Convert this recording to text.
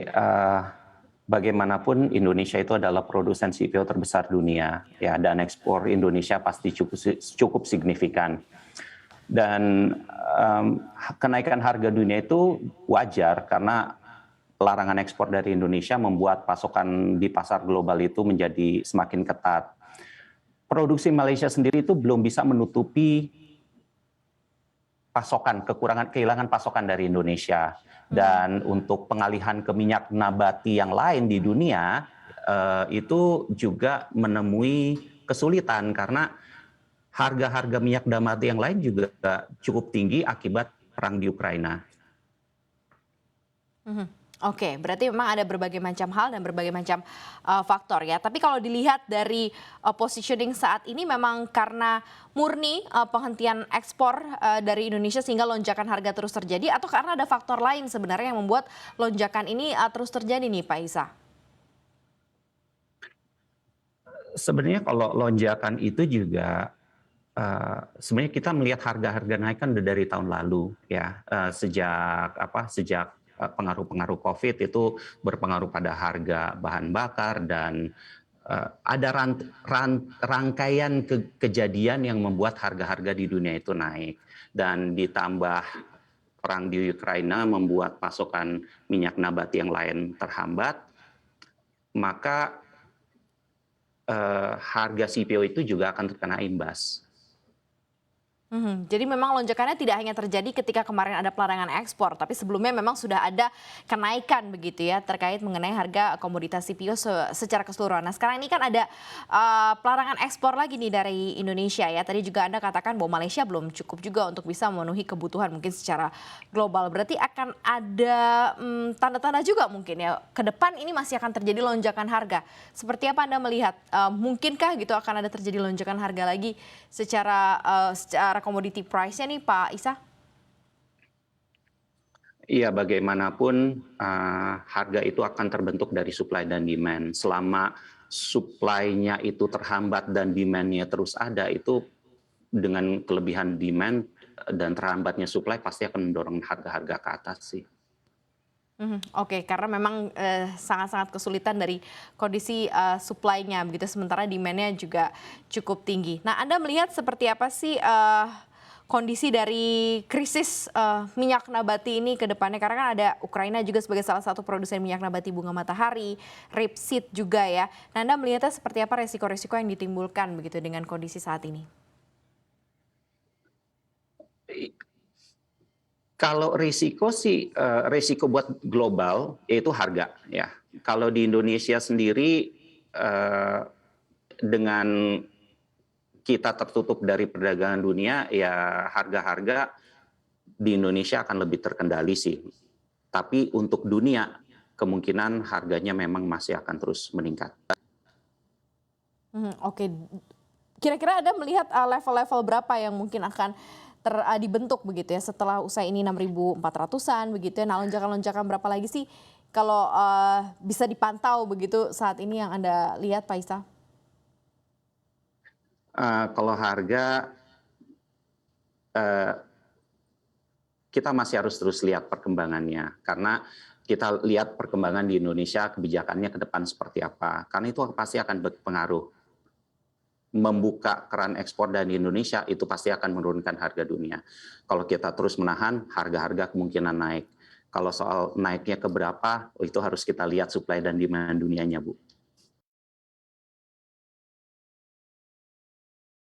Eee, Bagaimanapun Indonesia itu adalah produsen CPO terbesar dunia, ya, dan ekspor Indonesia pasti cukup signifikan. Dan, kenaikan harga dunia itu wajar karena larangan ekspor dari Indonesia membuat pasokan di pasar global itu menjadi semakin ketat. Produksi Malaysia sendiri itu belum bisa menutupi kehilangan pasokan dari Indonesia. Dan untuk pengalihan ke minyak nabati yang lain di dunia, itu juga menemui kesulitan karena harga-harga minyak nabati yang lain juga cukup tinggi akibat perang di Ukraina. Mhm. Oke, berarti memang ada berbagai macam hal dan berbagai macam faktor ya. Tapi kalau dilihat dari positioning saat ini memang karena murni penghentian ekspor dari Indonesia sehingga lonjakan harga terus terjadi atau karena ada faktor lain sebenarnya yang membuat lonjakan ini terus terjadi nih Pak Isa? Sebenarnya kalau lonjakan itu juga, sebenarnya kita melihat harga-harga naik kan udah dari tahun lalu ya, sejak pengaruh-pengaruh Covid itu berpengaruh pada harga bahan bakar dan, ada rangkaian kejadian yang membuat harga-harga di dunia itu naik. Dan ditambah perang di Ukraina membuat pasokan minyak nabati yang lain terhambat, maka harga CPO itu juga akan terkena imbas. Mhm, jadi memang lonjakannya tidak hanya terjadi ketika kemarin ada pelarangan ekspor, tapi sebelumnya memang sudah ada kenaikan begitu ya terkait mengenai harga komoditas CPO secara keseluruhan. Nah sekarang ini kan ada pelarangan ekspor lagi nih dari Indonesia ya. Tadi juga Anda katakan bahwa Malaysia belum cukup juga untuk bisa memenuhi kebutuhan mungkin secara global. Berarti akan ada tanda-tanda juga mungkin ya ke depan ini masih akan terjadi lonjakan harga. Seperti apa Anda melihat? Mungkinkah gitu akan ada terjadi lonjakan harga lagi secara commodity price-nya nih Pak Isa? Iya, bagaimanapun harga itu akan terbentuk dari supply dan demand. Selama supply-nya itu terhambat dan demand-nya terus ada, itu dengan kelebihan demand dan terhambatnya supply pasti akan mendorong harga-harga ke atas sih. Mhm, oke, karena memang, sangat-sangat kesulitan dari kondisi, supply-nya begitu, sementara demand-nya juga cukup tinggi. Nah, Anda melihat seperti apa sih, kondisi dari krisis, minyak nabati ini ke depannya? Karena kan ada Ukraina juga sebagai salah satu produsen minyak nabati bunga matahari, rapeseed juga ya. Nah, Anda melihatnya seperti apa resiko-resiko yang ditimbulkan begitu dengan kondisi saat ini? Kalau risiko sih, risiko buat global yaitu harga ya. Kalau di Indonesia sendiri, dengan kita tertutup dari perdagangan dunia, ya harga-harga di Indonesia akan lebih terkendali sih. Tapi untuk dunia, kemungkinan harganya memang masih akan terus meningkat. Mhm, oke. Kira-kira Anda melihat, level-level berapa yang mungkin akan dibentuk begitu ya setelah usai ini 6.400-an begitu ya. Nah lonjakan-lonjakan berapa lagi sih kalau, bisa dipantau begitu saat ini yang Anda lihat Pak Isa? Kalau harga, eee, kita masih harus terus lihat perkembangannya, karena kita lihat perkembangan di Indonesia kebijakannya ke depan seperti apa, karena itu pasti akan berpengaruh. Membuka keran ekspor dari Indonesia itu pasti akan menurunkan harga dunia. Kalau kita terus menahan, harga-harga kemungkinan naik. Kalau soal naiknya ke berapa, itu harus kita lihat supply dan demand dunianya, Bu.